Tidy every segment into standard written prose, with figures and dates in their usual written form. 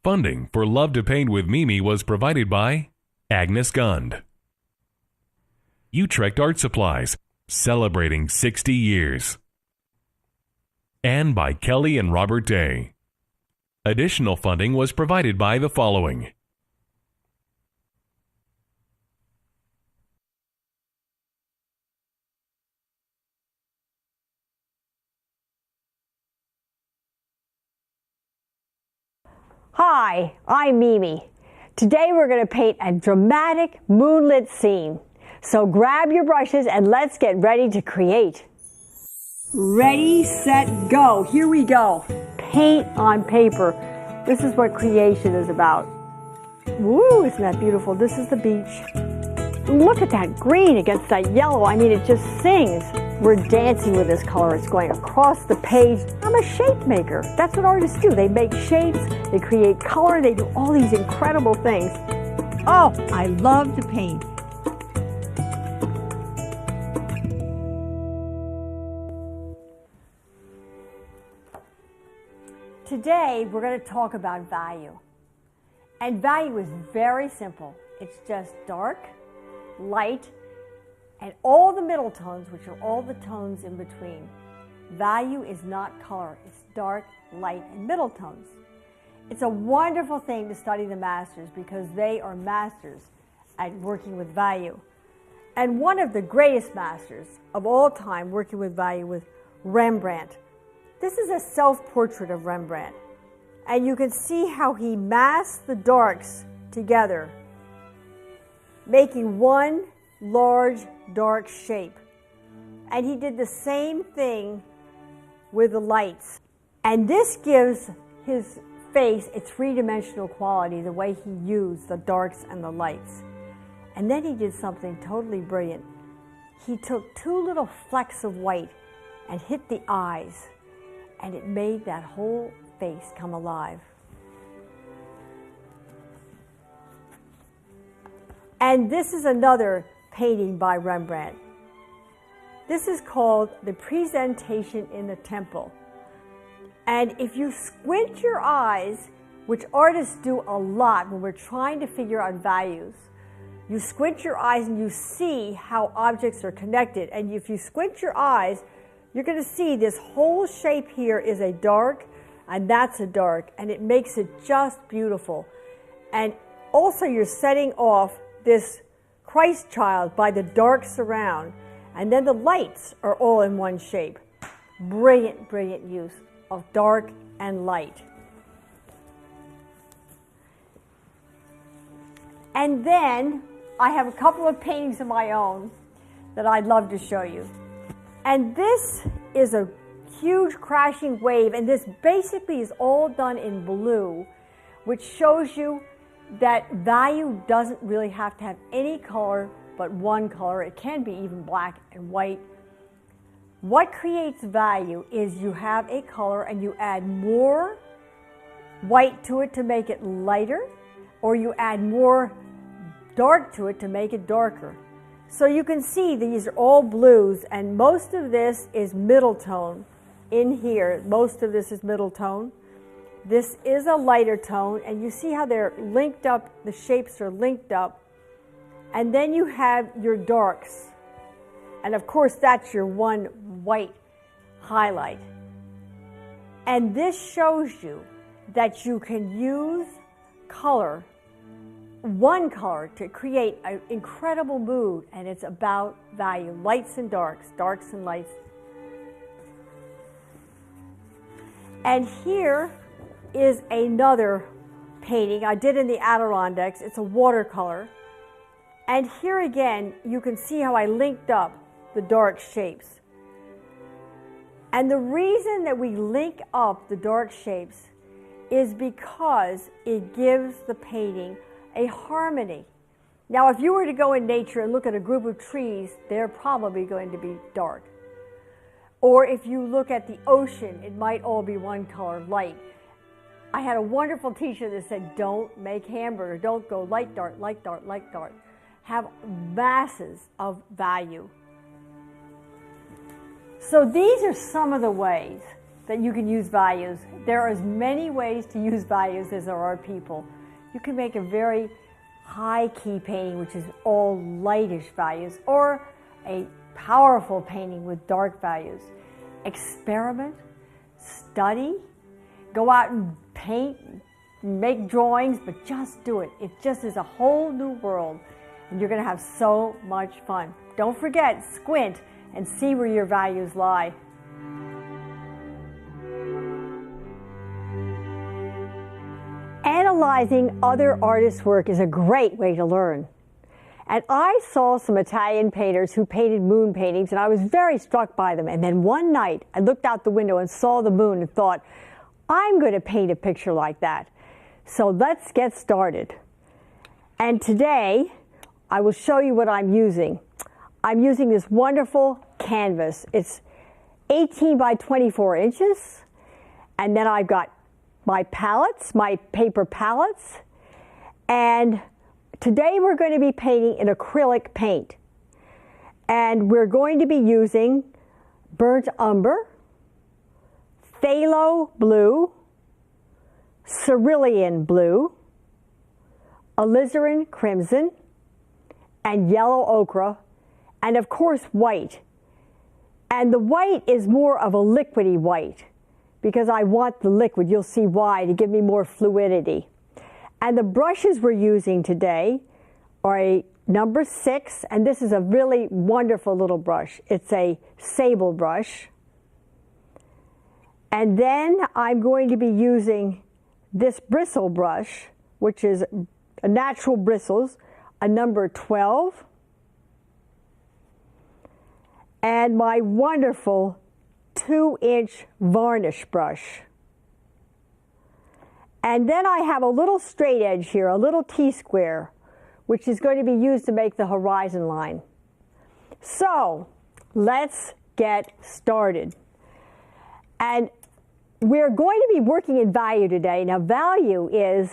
Funding for Love to Paint with Mimi was provided by Agnes Gund, Utrecht Art Supplies, celebrating 60 years, and by Kelly and Robert Day. Additional funding was provided by the following. Hi, I'm Mimi. Today we're going to paint a dramatic moonlit scene. So grab your brushes and let's get ready to create. Ready, set, go. Here we go. Paint on paper. This is what creation is about. Woo, isn't that beautiful? This is the beach. Look at that green against that yellow. I mean, it just sings. We're dancing with this color. It's going across the page. I'm a shape maker. That's what artists do. They make shapes, they create color, they do all these incredible things. Oh, I love to paint. Today, we're going to talk about value. And value is very simple. It's just dark, light, and all the middle tones, which are all the tones in between. Value is not color. It's dark, light, and middle tones. It's a wonderful thing to study the masters because they are masters at working with value. And one of the greatest masters of all time working with value was Rembrandt. This is a self-portrait of Rembrandt. And you can see how he masked the darks together, making one large dark shape. And he did the same thing with the lights. And this gives his face its three-dimensional quality, the way he used the darks and the lights. And then he did something totally brilliant. He took two little flecks of white and hit the eyes, and it made that whole face come alive. And this is another painting by Rembrandt. This is called The Presentation in the Temple. And if you squint your eyes, which artists do a lot when we're trying to figure out values, you squint your eyes and you see how objects are connected. And if you squint your eyes, you're going to see this whole shape here is a dark, and that's a dark, and it makes it just beautiful. And also you're setting off this Christ child by the dark surround, and then the lights are all in one shape. Brilliant, brilliant use of dark and light. And then I have a couple of paintings of my own that I'd love to show you. And this is a huge crashing wave, and this basically is all done in blue, which shows you that value doesn't really have to have any color but one color. It can be even black and white. What creates value is you have a color and you add more white to it to make it lighter, or you add more dark to it to make it darker. So you can see these are all blues, and most of this is middle tone in here. Most of this is middle tone. This is a lighter tone, and you see how they're linked up, the shapes are linked up. And then you have your darks. And of course, that's your one white highlight. And this shows you that you can use color, one color, to create an incredible mood, and it's about value. Lights and darks, darks and lights. And here is another painting I did in the Adirondacks. It's a watercolor. And here again, you can see how I linked up the dark shapes. And the reason that we link up the dark shapes is because it gives the painting a harmony. Now, if you were to go in nature and look at a group of trees, they're probably going to be dark. Or if you look at the ocean, it might all be one color, light. I had a wonderful teacher that said, don't make hamburger, don't go light, dark, light, dark, light, dark. Have masses of value. So these are some of the ways that you can use values. There are as many ways to use values as there are people. You can make a very high key painting, which is all lightish values, or a powerful painting with dark values. Experiment, study, go out and paint, make drawings, but just do it. It just is a whole new world, and you're going to have so much fun. Don't forget, squint and see where your values lie. Analyzing other artists' work is a great way to learn. And I saw some Italian painters who painted moon paintings, and I was very struck by them. And then one night, I looked out the window and saw the moon and thought, I'm going to paint a picture like that. So let's get started. And today, I will show you what I'm using. I'm using this wonderful canvas. It's 18 by 24 inches. And then I've got my palettes, my paper palettes. And today we're going to be painting in acrylic paint. And we're going to be using burnt umber, phthalo blue, cerulean blue, alizarin crimson, and yellow ochre, and of course white. And the white is more of a liquidy white because I want the liquid, you'll see why, to give me more fluidity. And the brushes we're using today are a number 6, and this is a really wonderful little brush. It's a sable brush. And then I'm going to be using this bristle brush, which is a natural bristles, a number 12, and my wonderful 2-inch varnish brush. And then I have a little straight edge here, a little T-square, which is going to be used to make the horizon line. So let's get started. And we're going to be working in value today. Now, value is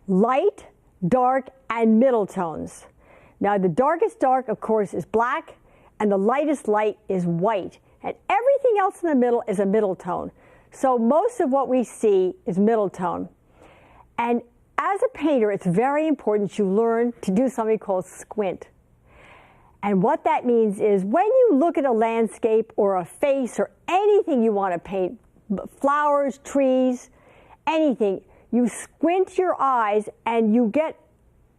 light, dark, and middle tones. Now, the darkest dark, of course, is black, and the lightest light is white. And everything else in the middle is a middle tone. So most of what we see is middle tone. And as a painter, it's very important you learn to do something called squint. And what that means is when you look at a landscape or a face or anything you want to paint, flowers, trees, anything, you squint your eyes and you get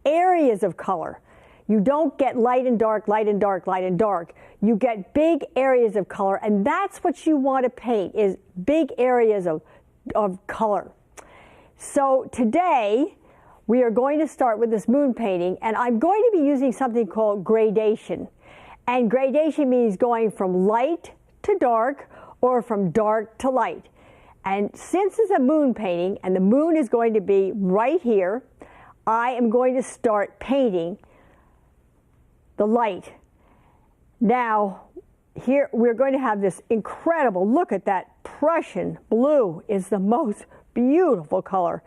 areas of color. You don't get light and dark, light and dark, light and dark. You get big areas of color, and that's what you want to paint, is big areas of color. So today, we are going to start with this moon painting, and I'm going to be using something called gradation. And gradation means going from light to dark or from dark to light. And since it's a moon painting, and the moon is going to be right here, I am going to start painting the light. Now, here we're going to have this incredible, look at that Prussian blue is the most beautiful color.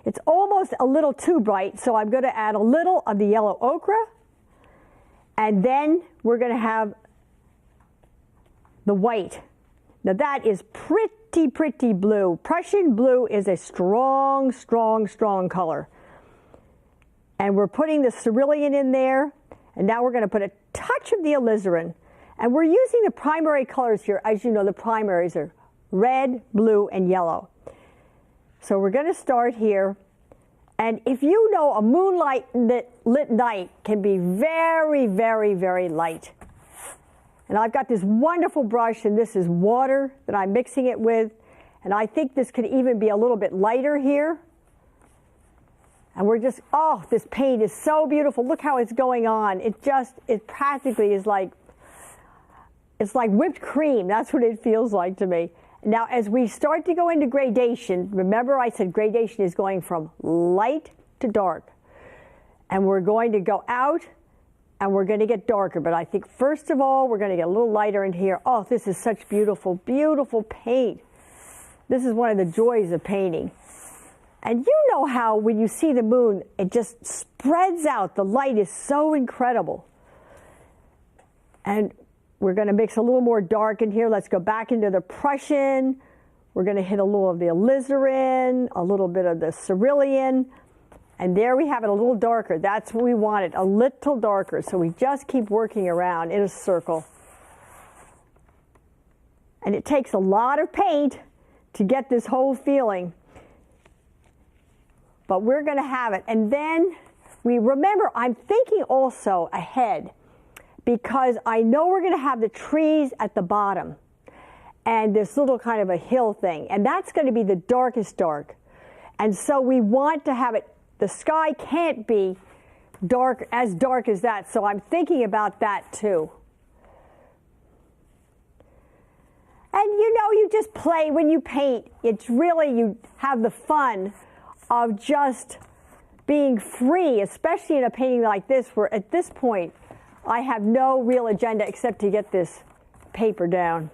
It's almost a little too bright, so I'm going to add a little of the yellow ochre, and then we're going to have the white. Now that is pretty, pretty blue. Prussian blue is a strong, strong, strong color. And we're putting the cerulean in there, and now we're going to put a touch of the alizarin. And we're using the primary colors here. As you know, the primaries are red, blue, and yellow. So we're going to start here. And if you know, a moonlight lit night can be very, very, very light. And I've got this wonderful brush, and this is water that I'm mixing it with. And I think this could even be a little bit lighter here. And we're just, oh, this paint is so beautiful. Look how it's going on. It practically is like, it's like whipped cream. That's what it feels like to me. Now, as we start to go into gradation, remember I said gradation is going from light to dark. And we're going to go out, and we're going to get darker. But I think, first of all, we're going to get a little lighter in here. Oh, this is such beautiful, beautiful paint. This is one of the joys of painting. And you know how when you see the moon, it just spreads out. The light is so incredible. And we're going to mix a little more dark in here. Let's go back into the Prussian We're going to hit a little of the alizarin, a little bit of the cerulean, and there we have it a little darker. That's what we want it, a little darker. So we just keep working around in a circle. And it takes a lot of paint to get this whole feeling. But we're going to have it. And then we remember, I'm thinking also ahead, because I know we're going to have the trees at the bottom and this little kind of a hill thing. And that's going to be the darkest dark. And so we want to have it, the sky can't be dark as that. So I'm thinking about that too. And you know, you just play when you paint. It's really, you have the fun of just being free, especially in a painting like this, where at this point, I have no real agenda except to get this paper down.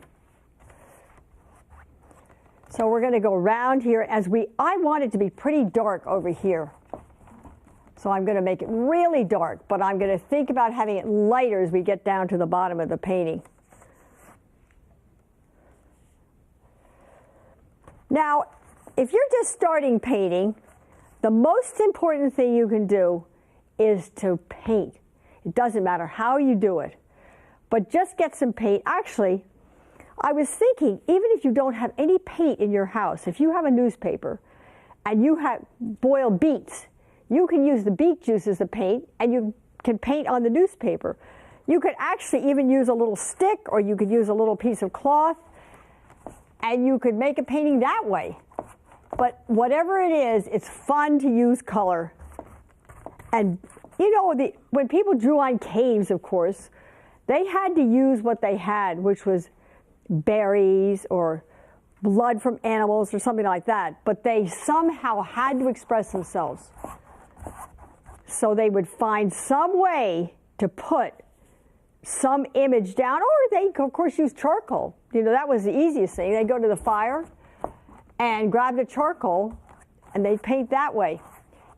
So we're going to go around here I want it to be pretty dark over here. So I'm going to make it really dark, but I'm going to think about having it lighter as we get down to the bottom of the painting. Now, if you're just starting painting, the most important thing you can do is to paint. It doesn't matter how you do it, but just get some paint. Actually, I was thinking, even if you don't have any paint in your house, if you have a newspaper and you have boiled beets, you can use the beet juice as the paint, and you can paint on the newspaper. You could actually even use a little stick, or you could use a little piece of cloth, and you could make a painting that way. But whatever it is, it's fun to use color. And you know, when people drew on caves, of course, they had to use what they had, which was berries or blood from animals or something like that. But they somehow had to express themselves. So they would find some way to put some image down, or they, of course, use charcoal. You know, that was the easiest thing. They'd go to the fire and grab the charcoal, and they'd paint that way.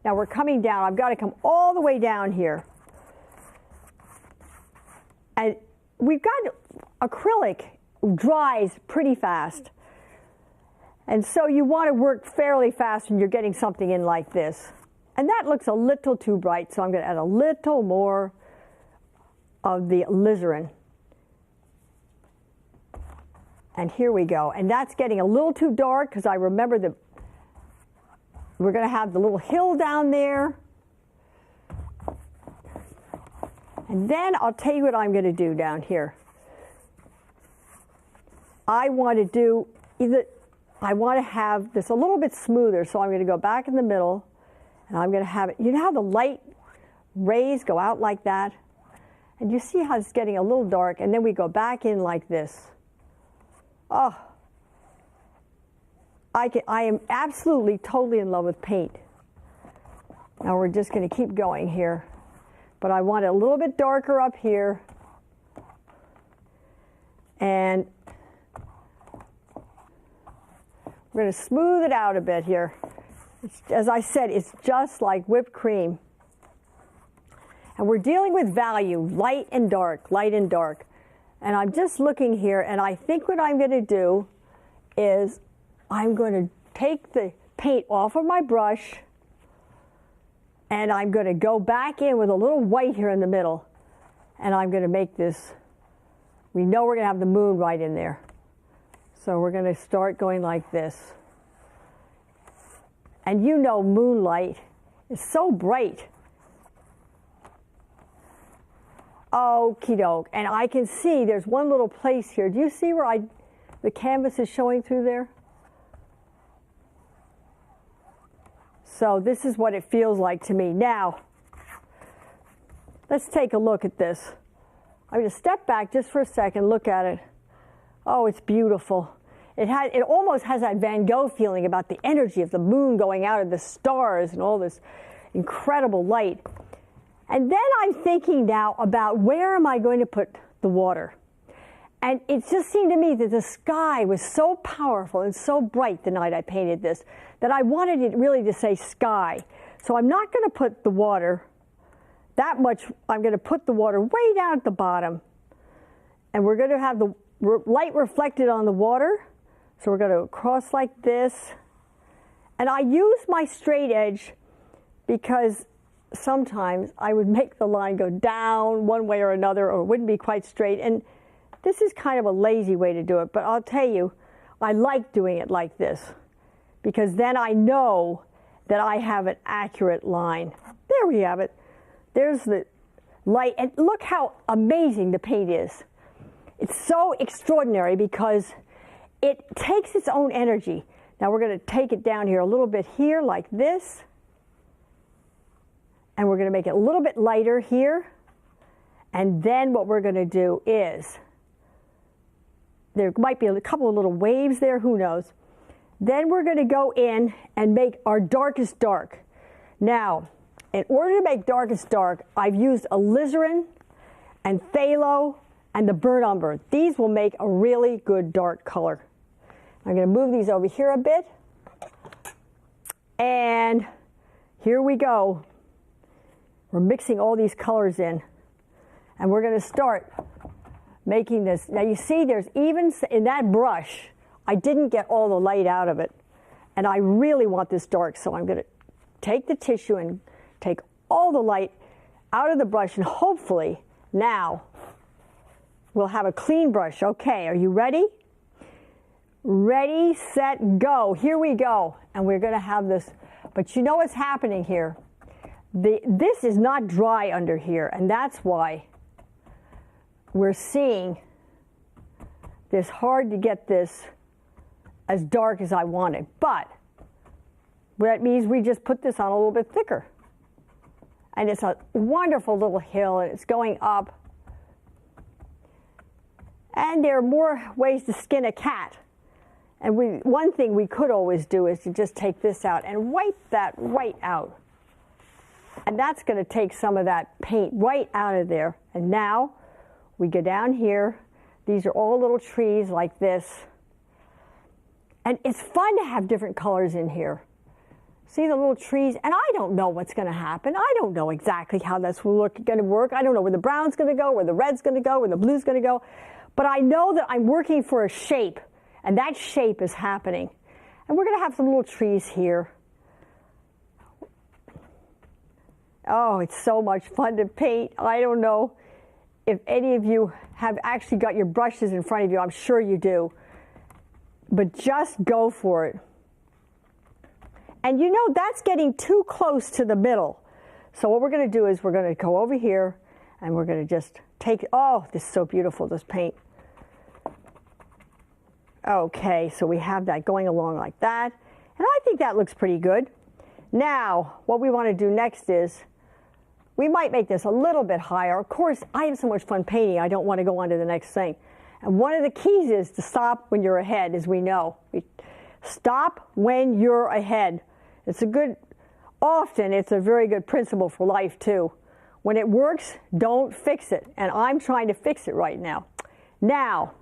Now we're coming down. I've got to come all the way down here. And we've got acrylic dries pretty fast. And so you want to work fairly fast when you're getting something in like this. And that looks a little too bright, so I'm going to add a little more of the alizarin. And here we go. And that's getting a little too dark because I remember that we're going to have the little hill down there. And then I'll tell you what I'm going to do down here. I want to have this a little bit smoother, so I'm going to go back in the middle, and I'm going to have it, you know how the light rays go out like that? And you see how it's getting a little dark, and then we go back in like this. Oh, I am absolutely, totally in love with paint. Now we're just going to keep going here. But I want it a little bit darker up here. And we're going to smooth it out a bit here. As I said, it's just like whipped cream. And we're dealing with value, light and dark, light and dark. And I'm just looking here, and I think what I'm going to do is I'm going to take the paint off of my brush, and I'm going to go back in with a little white here in the middle, and I'm going to make this, we know we're going to have the moon right in there. So we're going to start going like this. And you know moonlight is so bright. Okie doke. And I can see there's one little place here. Do you see where the canvas is showing through there? So this is what it feels like to me. Now, let's take a look at this. I'm going to step back just for a second, look at it. Oh, it's beautiful. It almost has that Van Gogh feeling about the energy of the moon going out of the stars and all this incredible light. And then I'm thinking now about where am I going to put the water? And it just seemed to me that the sky was so powerful and so bright the night I painted this that I wanted it really to say sky. So I'm not going to put the water that much. I'm going to put the water way down at the bottom. And we're going to have the light reflected on the water So we're going to cross like this. And I use my straight edge because sometimes I would make the line go down one way or another, or it wouldn't be quite straight. And this is kind of a lazy way to do it, but I'll tell you, I like doing it like this because then I know that I have an accurate line. There we have it. There's the light, and look how amazing the paint is. It's so extraordinary because it takes its own energy. Now we're going to take it down here a little bit here like this. And we're going to make it a little bit lighter here. And then what we're going to do is, there might be a couple of little waves there, who knows. Then we're going to go in and make our darkest dark. Now, in order to make darkest dark, I've used alizarin and phthalo and the burnt umber. These will make a really good dark color. I'm going to move these over here a bit. And here we go. We're mixing all these colors in. And we're going to start making this. Now you see there's even, in that brush, I didn't get all the light out of it. And I really want this dark, so I'm going to take the tissue and take all the light out of the brush, and hopefully now we'll have a clean brush. Okay, are you ready? Ready, set, go. Here we go. And we're going to have this. But you know what's happening here? This is not dry under here, and that's why we're seeing this hard to get this as dark as I wanted. But that means we just put this on a little bit thicker. And it's a wonderful little hill, and it's going up. And there are more ways to skin a cat. And one thing we could always do is to just take this out and wipe that right out. And that's going to take some of that paint right out of there. And now we go down here. These are all little trees like this. And it's fun to have different colors in here. See the little trees? And I don't know what's going to happen. I don't know exactly how that's going to work. I don't know where the brown's going to go, where the red's going to go, where the blue's going to go. But I know that I'm working for a shape. And that shape is happening. And we're going to have some little trees here. Oh, it's so much fun to paint. I don't know if any of you have actually got your brushes in front of you. I'm sure you do. But just go for it. And you know, that's getting too close to the middle. So what we're going to do is we're going to go over here and we're going to just take, oh, this is so beautiful, this paint. Okay, so we have that going along like that. And I think that looks pretty good. Now, what we want to do next is, we might make this a little bit higher. Of course, I have so much fun painting, I don't want to go on to the next thing. And one of the keys is to stop when you're ahead, as we know. Stop when you're ahead. Often it's a very good principle for life too. When it works, don't fix it. And I'm trying to fix it right now. Now,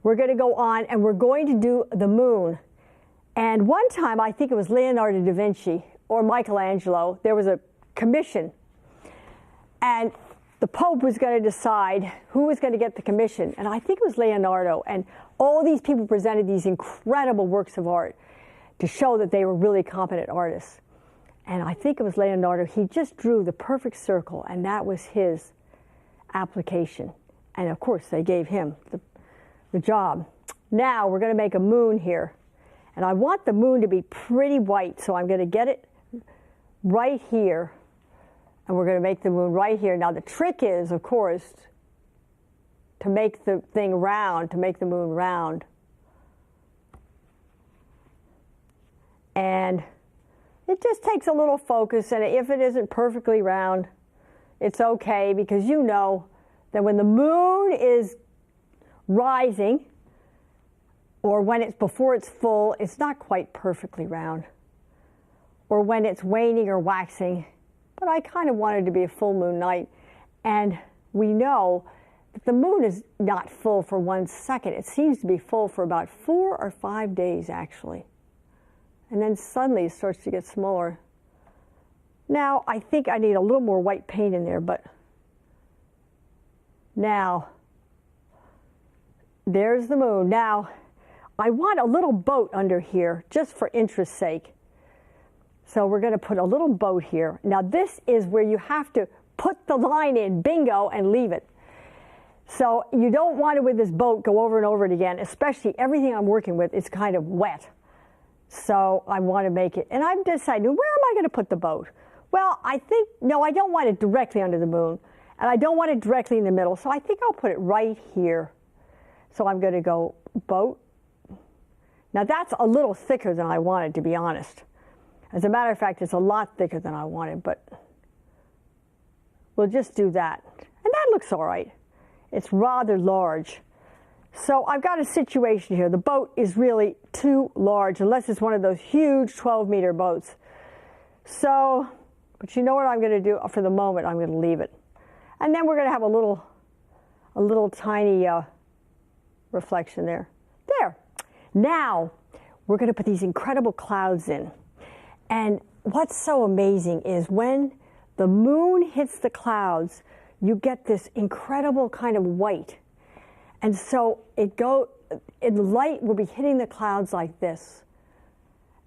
we're going to go on and we're going to do the moon. And one time, I think it was Leonardo da Vinci or Michelangelo, there was a commission. And the Pope was going to decide who was going to get the commission. And I think it was Leonardo. And all these people presented these incredible works of art to show that they were really competent artists. And I think it was Leonardo. He just drew the perfect circle, and that was his application. And of course, they gave him the job. Now we're going to make a moon here. And I want the moon to be pretty white, so I'm going to get it right here. And we're going to make the moon right here. Now the trick is, of course, to make the thing round, to make the moon round. And it just takes a little focus, and if it isn't perfectly round, it's okay, because you know that when the moon is rising, or when it's before it's full, it's not quite perfectly round. Or when it's waning or waxing, but I kind of wanted to be a full moon night. And we know that the moon is not full for 1 second. It seems to be full for about 4 or 5 days, actually. And then suddenly it starts to get smaller. Now, I think I need a little more white paint in there, but now, there's the moon. Now, I want a little boat under here just for interest's sake. So we're going to put a little boat here. Now this is where you have to put the line in, bingo, and leave it. So you don't want to, with this boat, go over and over it again, especially everything I'm working with is kind of wet. So I want to make it, and I'm deciding, where am I going to put the boat? Well, I think, no, I don't want it directly under the moon, and I don't want it directly in the middle, so I think I'll put it right here. So I'm going to go boat. Now that's a little thicker than I wanted, to be honest. As a matter of fact, it's a lot thicker than I wanted, but we'll just do that. And that looks all right. It's rather large. So I've got a situation here. The boat is really too large, unless it's one of those huge 12-meter boats. So, but you know what I'm going to do for the moment? I'm going to leave it. And then we're going to have a little tiny reflection there. There. Now, we're going to put these incredible clouds in. And what's so amazing is when the moon hits the clouds, you get this incredible kind of white. And so the light will be hitting the clouds like this,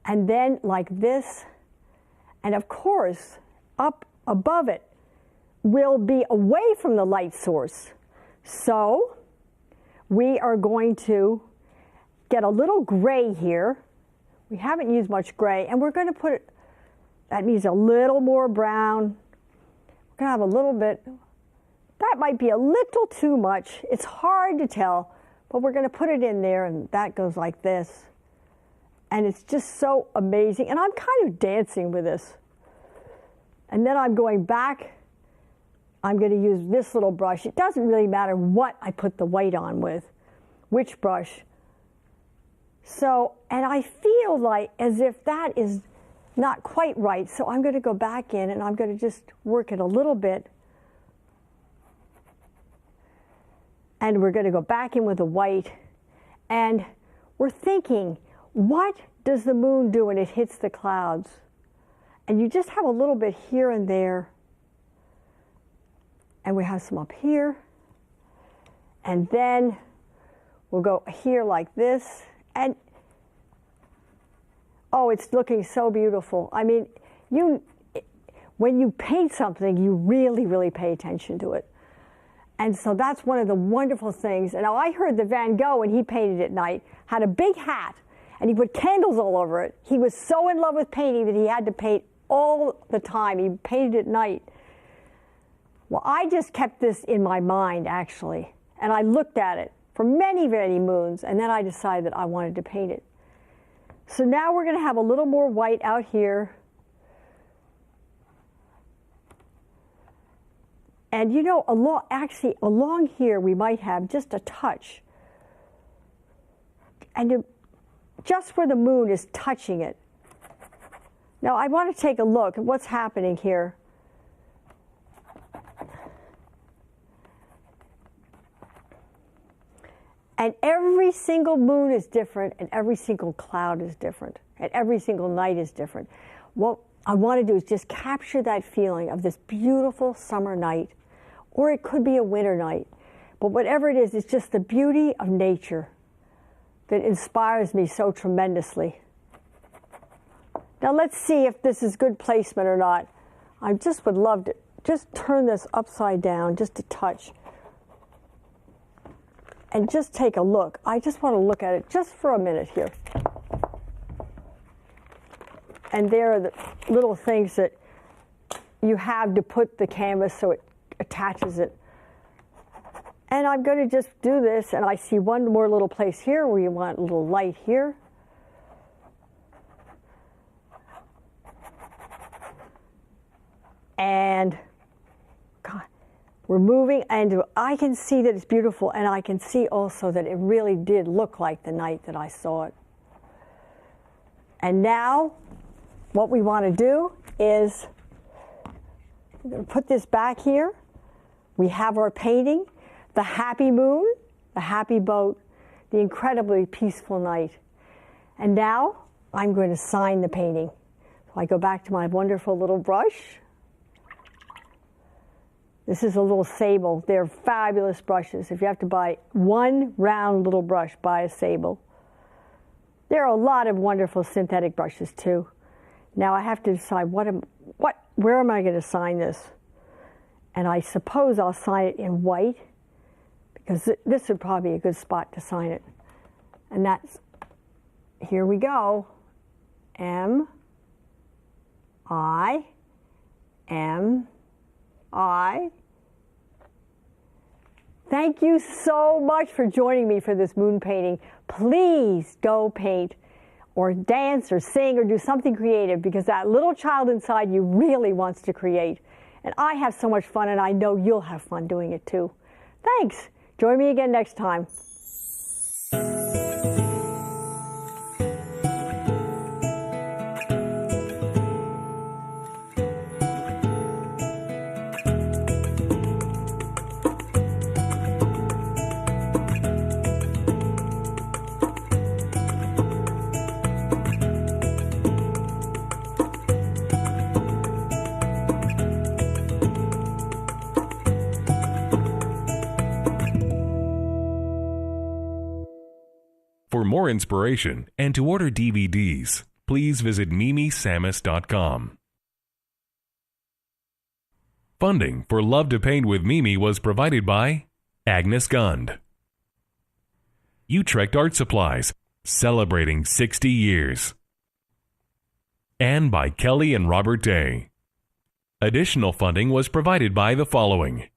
and then like this, and of course, up above it will be away from the light source. So we are going to get a little gray here. We haven't used much gray, and we're going to put it, that needs a little more brown. We're going to have a little bit. That might be a little too much. It's hard to tell, but we're going to put it in there, and that goes like this. And it's just so amazing. And I'm kind of dancing with this. And then I'm going back. I'm going to use this little brush. It doesn't really matter what I put the white on with, which brush. So, and I feel like as if that is not quite right. So I'm going to go back in, and I'm going to just work it a little bit. And we're going to go back in with the white. And we're thinking, what does the moon do when it hits the clouds? And you just have a little bit here and there. And we have some up here. And then we'll go here like this. And, oh, it's looking so beautiful. I mean, when you paint something, you really, really pay attention to it. And so that's one of the wonderful things. And now I heard that Van Gogh, when he painted at night, had a big hat, and he put candles all over it. He was so in love with painting that he had to paint all the time. He painted at night. Well, I just kept this in my mind, actually, and I looked at it for many, many moons, and then I decided that I wanted to paint it. So now we're going to have a little more white out here. And you know, along here we might have just a touch. And just where the moon is touching it. Now I want to take a look at what's happening here. And every single moon is different, and every single cloud is different, and every single night is different. What I want to do is just capture that feeling of this beautiful summer night. Or it could be a winter night. But whatever it is, it's just the beauty of nature that inspires me so tremendously. Now let's see if this is good placement or not. I just would love to just turn this upside down just a touch. And just take a look. I just want to look at it just for a minute here. And there are the little things that you have to put the canvas so it attaches it. And I'm going to just do this, and I see one more little place here where you want a little light here. And God, we're moving, and I can see that it's beautiful, and I can see also that it really did look like the night that I saw it. And now what we want to do is we're going to put this back here. We have our painting, the happy moon, the happy boat, the incredibly peaceful night. And now I'm going to sign the painting. So I go back to my wonderful little brush. This is a little sable. They're fabulous brushes. If you have to buy one round little brush, buy a sable. There are a lot of wonderful synthetic brushes too. Now I have to decide where am I going to sign this? And I suppose I'll sign it in white because this would probably be a good spot to sign it. And that's, here we go. M, I, M, I. Thank you so much for joining me for this moon painting. Please go paint or dance or sing or do something creative because that little child inside you really wants to create. And I have so much fun and I know you'll have fun doing it too. Thanks. Join me again next time. For more inspiration and to order DVDs, please visit mimisammis.com. Funding for Love to Paint with Mimi was provided by Agnes Gund, Utrecht Art Supplies, celebrating 60 years, and by Kelly and Robert Day. Additional funding was provided by the following: